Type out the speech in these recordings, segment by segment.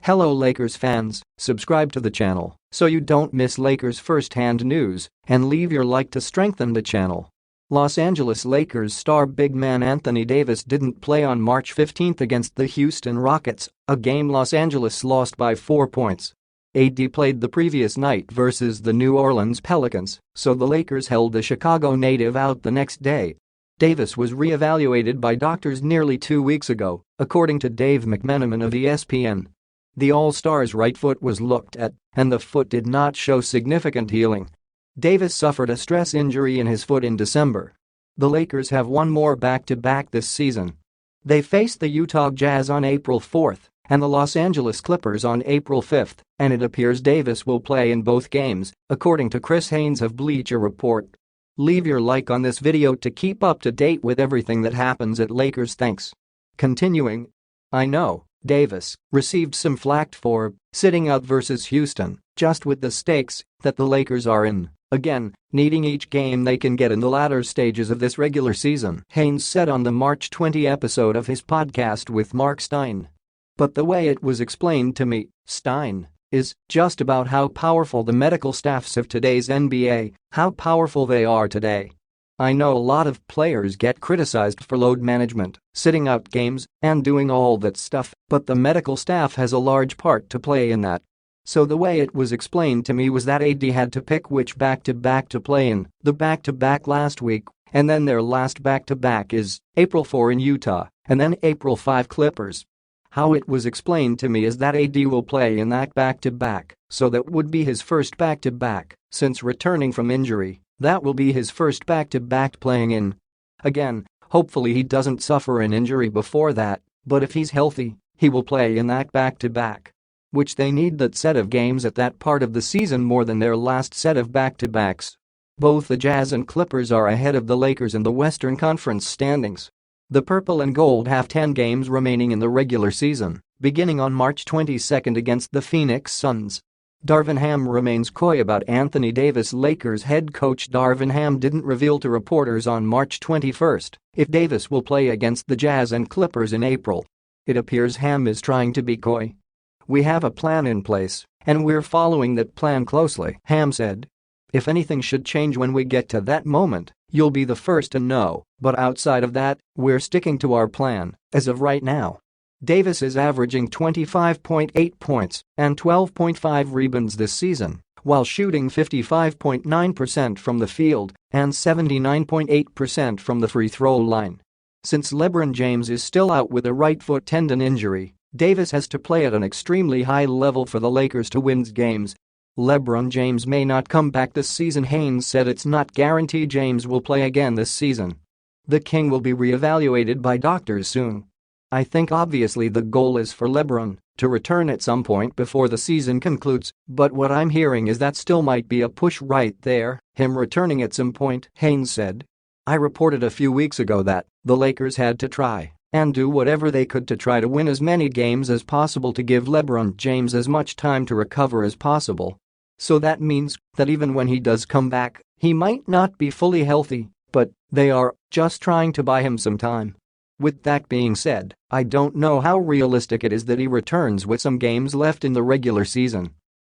Hello Lakers fans, subscribe to the channel so you don't miss Lakers first-hand news and leave your like to strengthen the channel. Los Angeles Lakers star big man Anthony Davis didn't play on March 15 against the Houston Rockets, a game Los Angeles lost by 4 points. AD played the previous night versus the New Orleans Pelicans, so the Lakers held the Chicago native out the next day. Davis was re-evaluated by doctors nearly 2 weeks ago, according to Dave McMenamin of ESPN. The All-Star's right foot was looked at, and the foot did not show significant healing. Davis suffered a stress injury in his foot in December. The Lakers have one more back-to-back this season. They face the Utah Jazz on April 4 and the Los Angeles Clippers on April 5, and it appears Davis will play in both games, according to Chris Haynes of Bleacher Report. Leave your like on this video to keep up to date with everything that happens at Lakers. Thanks. Continuing. I know Davis received some flack for sitting out versus Houston, just with the stakes that the Lakers are in, again, needing each game they can get in the latter stages of this regular season, Haynes said on the March 20 episode of his podcast with Mark Stein. But the way it was explained to me, Stein, is just about how powerful the medical staffs of today's NBA, how powerful they are today. I know a lot of players get criticized for load management, sitting out games, and doing all that stuff, but the medical staff has a large part to play in that. So the way it was explained to me was that AD had to pick which back-to-back to play in, the back-to-back last week, and then their last back-to-back is April 4 in Utah, and then April 5 Clippers. How it was explained to me is that AD will play in that back-to-back, so that would be his first back-to-back since returning from injury. That will be his first back-to-back playing in. Again, hopefully he doesn't suffer an injury before that, but if he's healthy, he will play in that back-to-back. Which they need that set of games at that part of the season more than their last set of back-to-backs. Both the Jazz and Clippers are ahead of the Lakers in the Western Conference standings. The Purple and Gold have 10 games remaining in the regular season, beginning on March 22 against the Phoenix Suns. Darvin Ham remains coy about Anthony Davis. Lakers head coach Darvin Ham didn't reveal to reporters on March 21 if Davis will play against the Jazz and Clippers in April. It appears Ham is trying to be coy. "We have a plan in place, and we're following that plan closely," Ham said. "If anything should change when we get to that moment, you'll be the first to know, but outside of that, we're sticking to our plan as of right now." Davis is averaging 25.8 points and 12.5 rebounds this season, while shooting 55.9% from the field and 79.8% from the free throw line. Since LeBron James is still out with a right foot tendon injury, Davis has to play at an extremely high level for the Lakers to win games. LeBron James may not come back this season. Haynes said it's not guaranteed James will play again this season. The King will be re-evaluated by doctors soon. "I think obviously the goal is for LeBron to return at some point before the season concludes, but what I'm hearing is that still might be a push right there, him returning at some point," Haynes said. "I reported a few weeks ago that the Lakers had to try and do whatever they could to try to win as many games as possible to give LeBron James as much time to recover as possible. So that means that even when he does come back, he might not be fully healthy, but they are just trying to buy him some time." With that being said, I don't know how realistic it is that he returns with some games left in the regular season.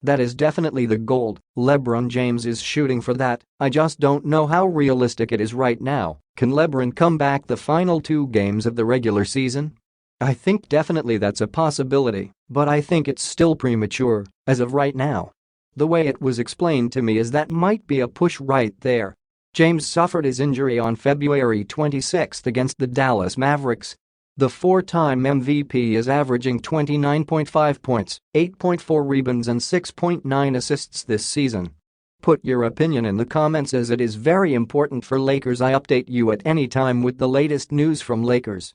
That is definitely the goal. LeBron James is shooting for that. I just don't know how realistic it is right now. Can LeBron come back the final 2 games of the regular season? I think definitely that's a possibility, but I think it's still premature as of right now. The way it was explained to me is that might be a push right there. James suffered his injury on February 26 against the Dallas Mavericks. The 4-time MVP is averaging 29.5 points, 8.4 rebounds and 6.9 assists this season. Put your opinion in the comments as it is very important for Lakers. I update you at any time with the latest news from Lakers.